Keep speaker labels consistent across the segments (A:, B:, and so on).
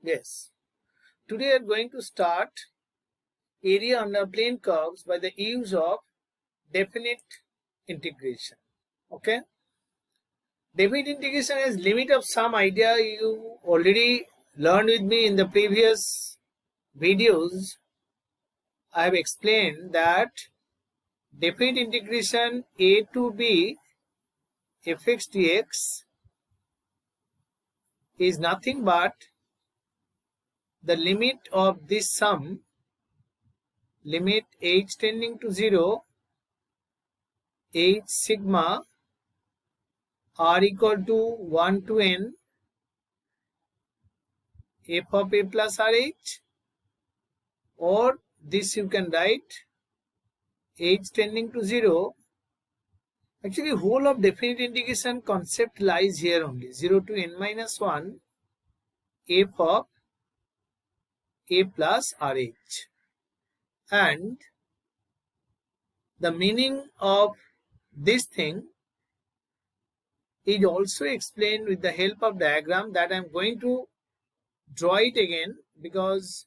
A: Yes. Today we are going to start area under plane curves by the use of definite integration. Okay. Definite integration is limit of sum idea you already learned with me in the previous videos. I have explained that definite integration a to b fx dx is nothing but the limit of this sum, limit h tending to 0, h sigma r equal to 1 to n f of a plus rh, or this you can write h tending to 0. Actually, whole of definite integration concept lies here only. 0 to n minus 1 f of a plus rh. And the meaning of this thing is also explained with the help of diagram that I am going to draw it again, because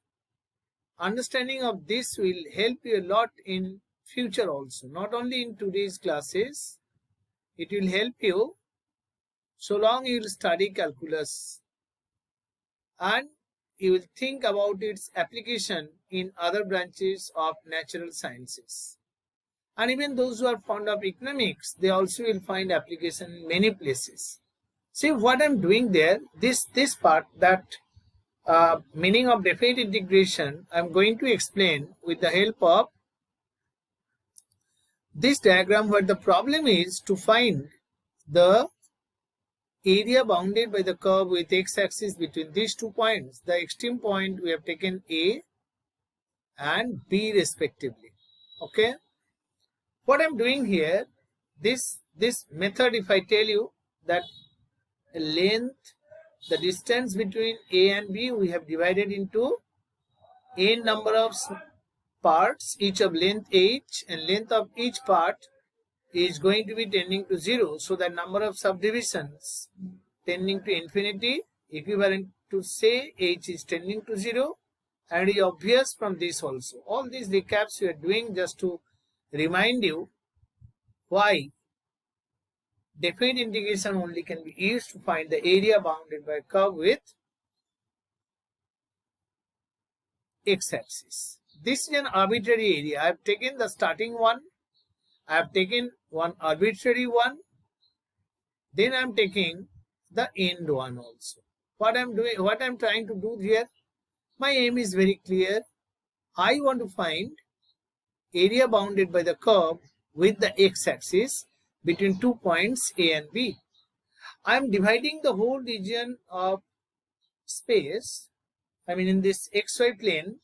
A: understanding of this will help you a lot in future also, not only in today's classes. It will help you so long you will study calculus and you will think about its application in other branches of natural sciences. And even those who are fond of economics, they also will find application in many places. See what I'm doing there, this part, that meaning of definite integration, I'm going to explain with the help of this diagram, where the problem is to find the area bounded by the curve with x-axis between these 2 points. The extreme point we have taken A and B respectively. Okay. What I'm doing here, this method, if I tell you that length, the distance between A and B, we have divided into n number of parts, each of length h, and length of each part is going to be tending to 0. So the number of subdivisions tending to infinity, equivalent to say h is tending to 0, and it is obvious from this also. All these recaps we are doing just to remind you why definite integration only can be used to find the area bounded by a curve with x-axis. This is an arbitrary area. I have taken the starting one, I have taken one arbitrary one, then I am taking the end one also. What I'm trying to do here, my aim is very clear. I want to find area bounded by the curve with the x-axis between 2 points A and B. I am dividing the whole region of space, I mean in this xy plane,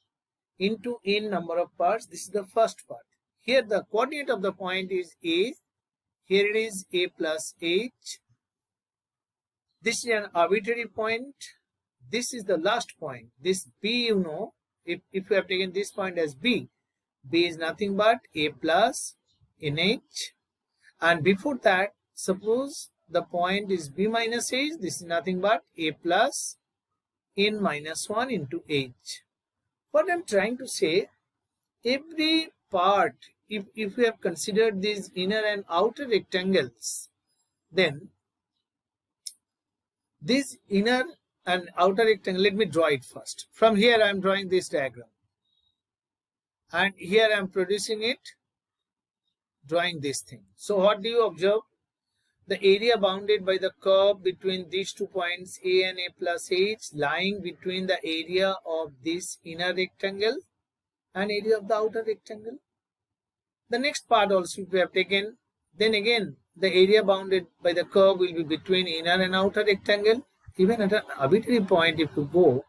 A: into n number of parts. This is the first part. Here the coordinate of the point is A. Here it is A plus h. This is an arbitrary point. This is the last point. This B, you know, if we have taken this point as B, B is nothing but A plus nh. And before that, suppose the point is B minus h, this is nothing but A plus n minus 1 into h. What I'm trying to say, every part, if we have considered these inner and outer rectangles, then this inner and outer rectangle, let me draw it first. From here I am drawing this diagram, and here I am producing it, drawing this thing. So what do you observe? The area bounded by the curve between these 2 points A and A plus h, lying between the area of this inner rectangle and area of the outer rectangle. The next part also we have taken, then again the area bounded by the curve will be between inner and outer rectangle. Even at an arbitrary point, if you go,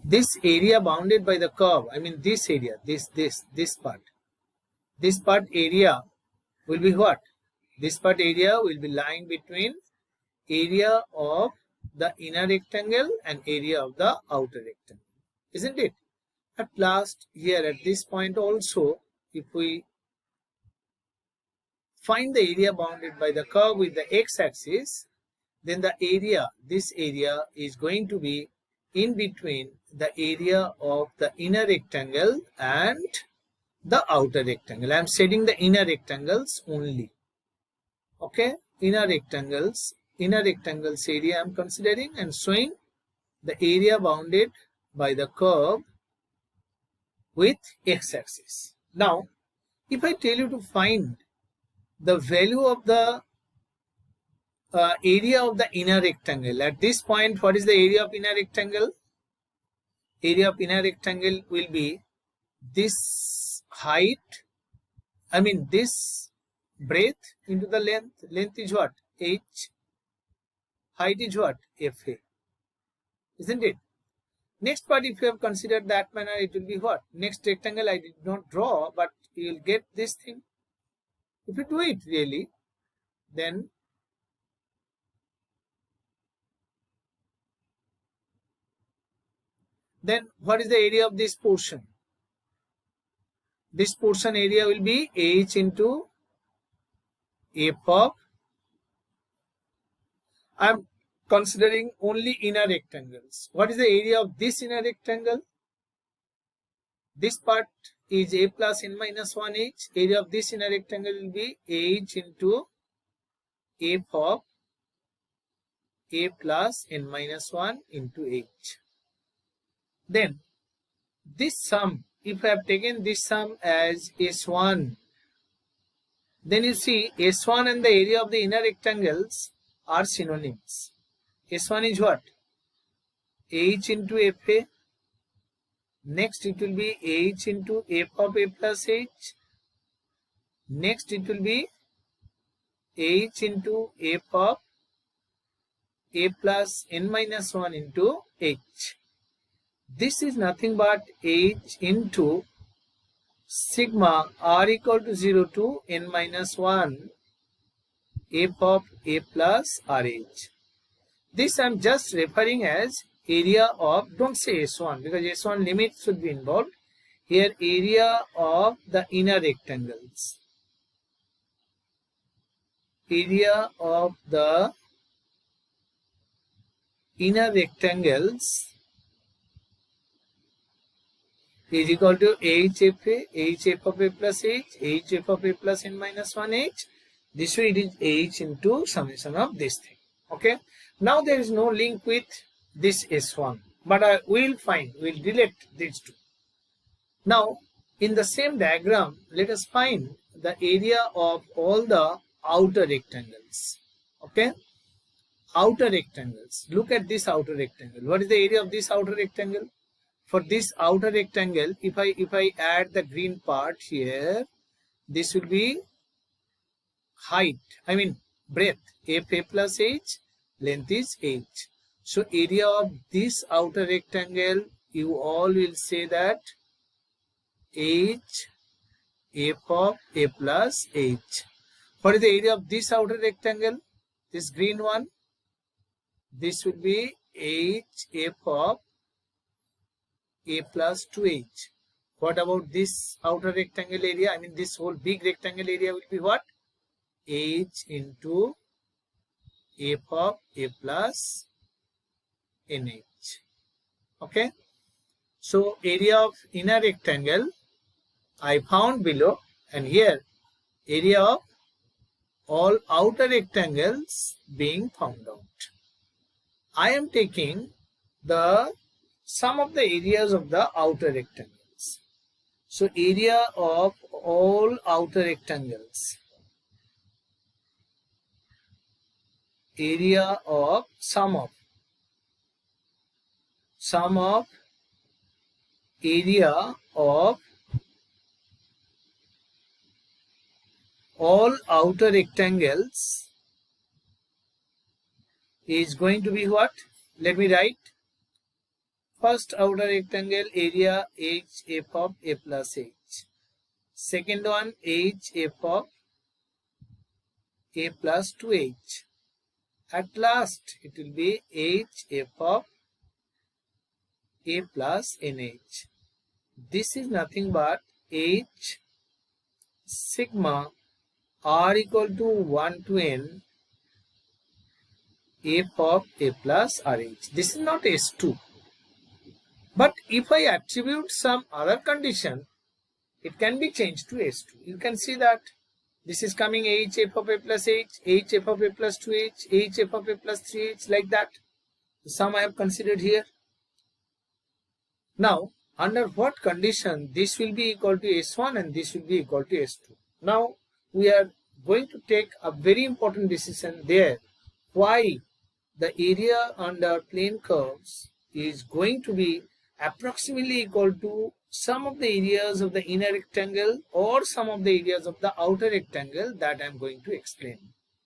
A: this area bounded by the curve, I mean this area, this part area will be what? This part area will be lying between area of the inner rectangle and area of the outer rectangle, isn't it? At last, here at this point also, if we find the area bounded by the curve with the x-axis, then the area, this area is going to be in between the area of the inner rectangle and the outer rectangle. I am setting the inner rectangles only. Okay, inner rectangles area I am considering and showing the area bounded by the curve with x-axis. Now, if I tell you to find the value of the area of the inner rectangle, at this point, what is the area of inner rectangle? Area of inner rectangle will be this height, this breadth into the length. Length is what? H. Height is what? FA. Isn't it? Next part, if you have considered that manner, it will be what? Next rectangle I did not draw, but you will get this thing. If you do it really, then what is the area of this portion? This portion area will be H into F of, I am considering only inner rectangles. What is the area of this inner rectangle? This part is A plus n minus 1 H. Area of this inner rectangle will be H into F of A plus n minus 1 into H. Then this sum, if I have taken this sum as S1, then you see S1 and the area of the inner rectangles are synonyms. S1 is what? H into FA. Next it will be H into F of A plus H. Next it will be H into F of A plus n minus 1 into H. This is nothing but H into sigma r equal to 0 to n minus 1 F of A plus RH. This I am just referring as area of, don't say S1 because S1 limit should be involved. Here area of the inner rectangles. Area of the inner rectangles is equal to HFA, HF of A plus H, HF of A plus n minus 1 H. This way it is H into summation of this thing. Okay. Now there is no link with this S1, but I will delete these two. Now in the same diagram, let us find the area of all the outer rectangles. Okay. Outer rectangles. Look at this outer rectangle. What is the area of this outer rectangle? For this outer rectangle, if I add the green part here, this will be height, breadth, FA plus H, length is H. So area of this outer rectangle, you all will say that H, F of A plus H. What is the area of this outer rectangle? This green one. This will be H, F of A plus 2H. What about this outer rectangle area? This whole big rectangle area will be what? H into F of A plus NH. Okay. So area of inner rectangle I found below, and here area of all outer rectangles being found out. I am taking the sum of the areas of the outer rectangles. So area of all outer rectangles, area of sum of area of all outer rectangles is going to be what? Let me write. First outer rectangle area H F of A plus H. Second one H F of A plus 2H. At last it will be H F of A plus NH. This is nothing but H sigma r equal to 1 to n f of a plus RH. This is not S2. But if I attribute some other condition, it can be changed to S2. You can see that this is coming H f of a plus H, H f of a plus 2H, H f of a plus 3H, like that. The sum I have considered here. Now, under what condition this will be equal to S1 and this will be equal to S2? Now, we are going to take a very important decision there. Why the area under plane curves is going to be approximately equal to some of the areas of the inner rectangle or some of the areas of the outer rectangle that I am going to explain.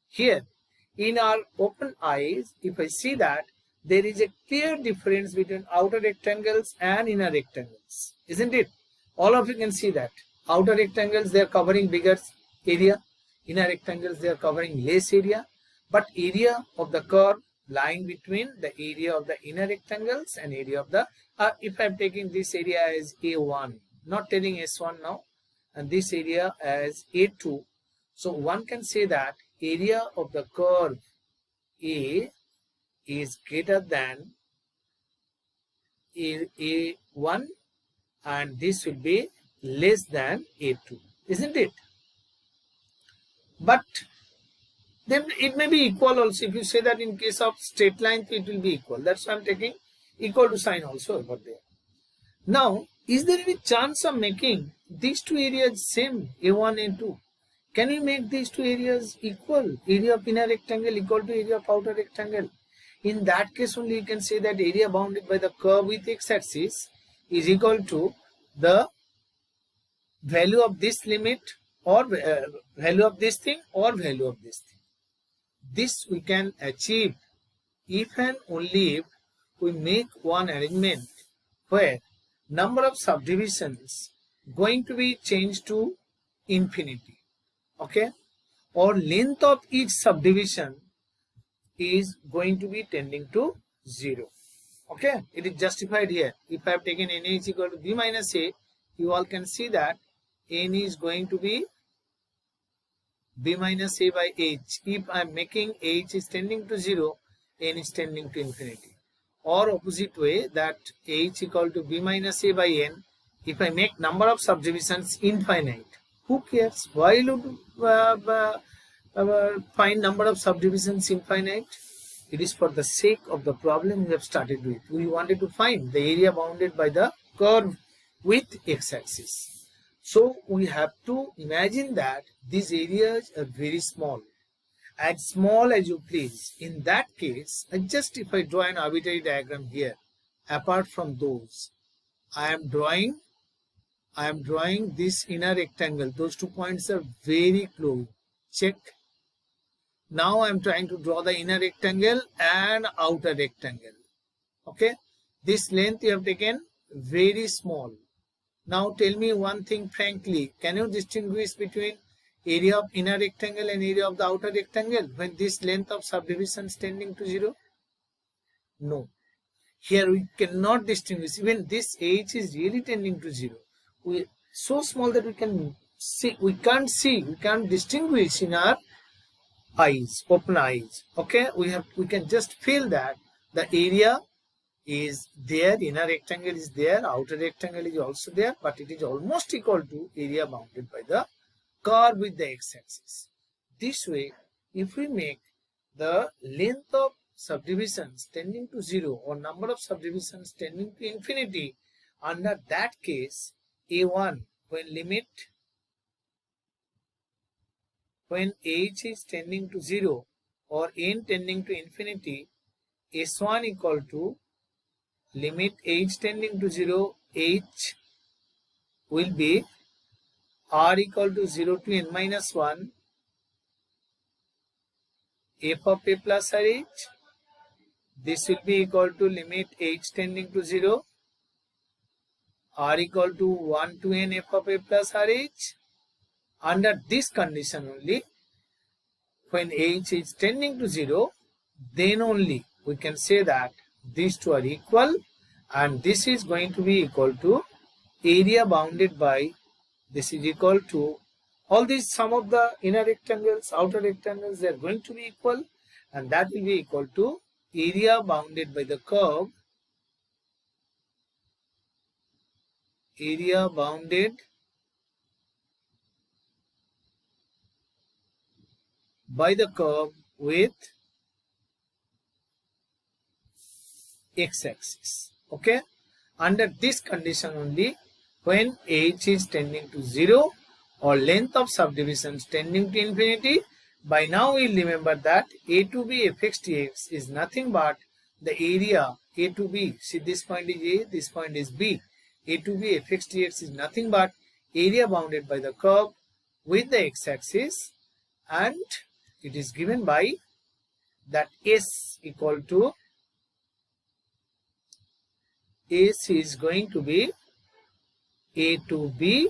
A: Here, in our open eyes, if I see that there is a clear difference between outer rectangles and inner rectangles, isn't it? All of you can see that. Outer rectangles, they are covering bigger area. Inner rectangles, they are covering less area. But area of the curve lying between the area of the inner rectangles and area of the, if I am taking this area as A1, not telling S1 now, and this area as A2. So one can say that area of the curve A is greater than A1 and this will be less than A2, isn't it? But then it may be equal also. If you say that in case of straight line, it will be equal. That's why I'm taking equal to sign also over there. Now, is there any chance of making these two areas same, A1 A2? Can we make these two areas equal? Area of inner rectangle equal to area of outer rectangle. In that case only you can say that area bounded by the curve with x-axis is equal to the value of this limit or value of this thing or value of this thing. This we can achieve if and only if we make one arrangement where number of subdivisions going to be changed to infinity, okay, or length of each subdivision is going to be tending to 0. Okay, it is justified here. If I have taken n is equal to b minus a, you all can see that n is going to be b minus a by h. If I am making h is tending to 0, n is tending to infinity. Or opposite way, that h equal to b minus a by n, if I make number of subdivisions infinite, who cares? Why would find number of subdivisions infinite? It is for the sake of the problem we have started with. We wanted to find the area bounded by the curve with x-axis. So we have to imagine that these areas are very small, as small as you please. In that case, just if I draw an arbitrary diagram here, apart from those, I am drawing this inner rectangle. Those 2 points are very close. Check. Now I am trying to draw the inner rectangle and outer rectangle. Okay. This length you have taken very small. Now tell me one thing frankly. Can you distinguish between area of inner rectangle and area of the outer rectangle when this length of subdivision is tending to 0? No. Here we cannot distinguish. Even this h is really tending to 0. We so small that we can't distinguish in our eyes, open eyes. Okay, we can just feel that the area is there, inner rectangle is there, outer rectangle is also there, but it is almost equal to area bounded by the curve with the x-axis. This way, if we make the length of subdivisions tending to 0 or number of subdivisions tending to infinity, under that case, A1 when h is tending to 0 or n tending to infinity, S1 equal to limit h tending to 0, h will be r equal to 0 to n minus 1 f of a plus rh. This will be equal to limit h tending to 0, r equal to 1 to n f of a plus rh. Under this condition only, when h is tending to 0, then only we can say that these two are equal, and this is going to be equal to area bounded by, this is equal to all these, sum of the inner rectangles, outer rectangles, they are going to be equal, and that will be equal to area bounded by the curve, area bounded by the curve with x-axis. Okay, under this condition only, when h is tending to 0 or length of subdivisions tending to infinity, by now we'll remember that a to b fx dx is nothing but the area a to b. See, this point is a, this point is b. A to b fx dx is nothing but area bounded by the curve with the x-axis, and it is given by that s equal to, s is going to be a to b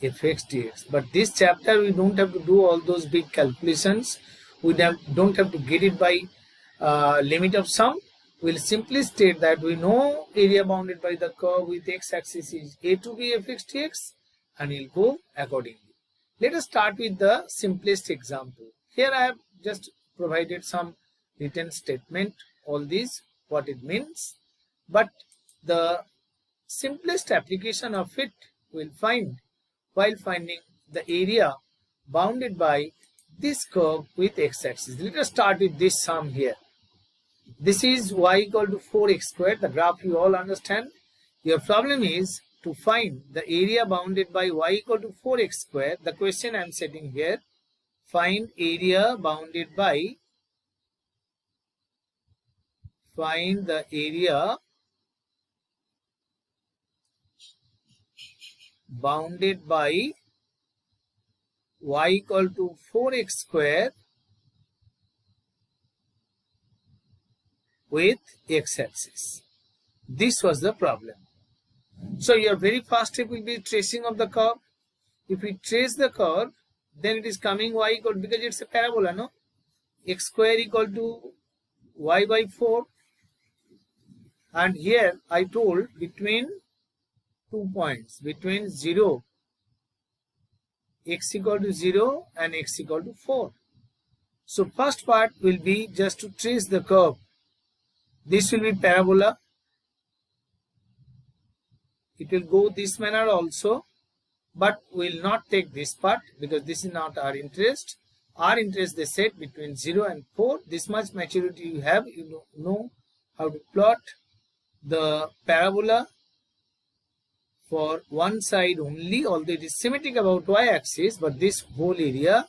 A: fx dx. But this chapter we don't have to do all those big calculations. We don't have to get it by limit of sum. We'll simply state that we know area bounded by the curve with x-axis is a to b fx dx, and we'll go accordingly. Let us start with the simplest example. Here I have just provided some written statement, all these, what it means. But the simplest application of it we'll find while finding the area bounded by this curve with x-axis. Let us start with this sum here. This is y equal to 4x squared. The graph you all understand. Your problem is to find the area bounded by y equal to 4x squared. The question I am setting here, find area bounded by, find the area bounded by y equal to 4x square with x-axis. This was the problem. So your very first step will be tracing of the curve. If we trace the curve, then it is coming y equal, because it's a parabola, no? X square equal to y by 4. And here I told between 2 points, between 0, x equal to 0 and x equal to 4. So first part will be just to trace the curve. This will be parabola. It will go this manner also, but we will not take this part because this is not our interest. Our interest, they said, between 0 and 4. This much maturity you have, you know how to plot the parabola for one side only, although it is symmetric about y-axis, but this whole area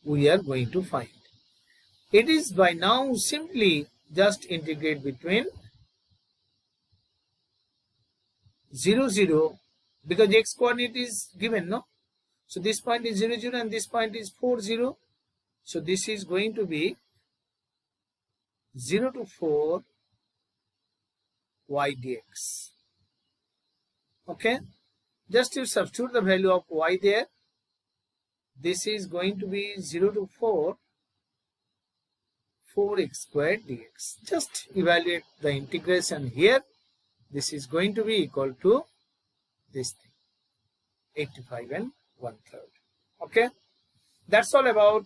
A: we are going to find. It is by now simply just integrate between 0, 0, because x coordinate is given, no? So this point is 0, 0 and this point is 4, 0. So this is going to be 0 to 4 y dx. Okay, just you substitute the value of y there. This is going to be 0 to 4 4x squared dx. Just evaluate the integration here. This is going to be equal to this thing, 85 and 1/3. Okay, that's all about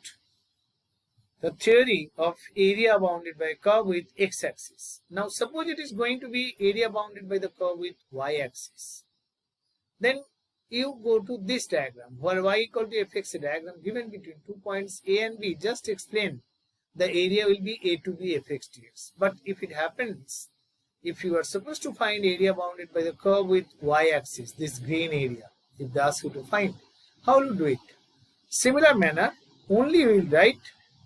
A: the theory of area bounded by a curve with x-axis. Now suppose it is going to be area bounded by the curve with y-axis. Then you go to this diagram where y equal to fx diagram given between 2 points a and b. Just explain the area will be a to b fx dx. But if it happens, if you are supposed to find area bounded by the curve with y-axis, this green area, if they ask you to find, how will you do it? Similar manner, only we will write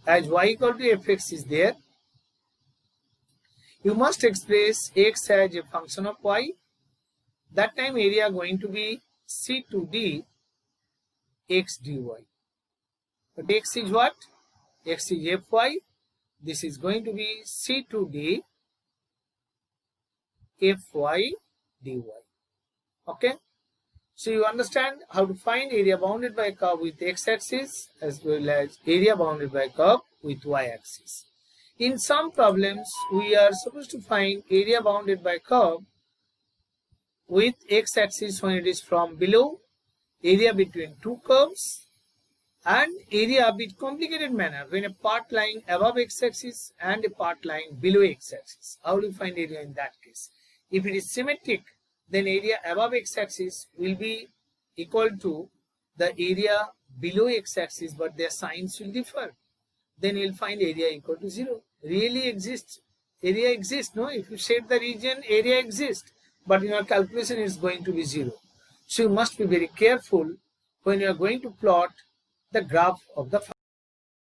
A: as y equal to fx is there. You must express x as a function of y. That time area going to be c to d x dy. But x is what? X is fy. This is going to be c to d fy dy. Okay. So you understand how to find area bounded by a curve with x-axis as well as area bounded by a curve with y-axis. In some problems, we are supposed to find area bounded by a curve with x-axis when it is from below, area between two curves, And area with complicated manner when a part lying above x-axis and a part lying below x-axis. How do you find area in that case? If it is symmetric, then area above x-axis will be equal to the area below x-axis, but their signs will differ. Then you will find area equal to 0. Really exists. Area exists, no? If you set the region, area exists. But in your calculation, it's going to be 0. So you must be very careful when you are going to plot the graph of the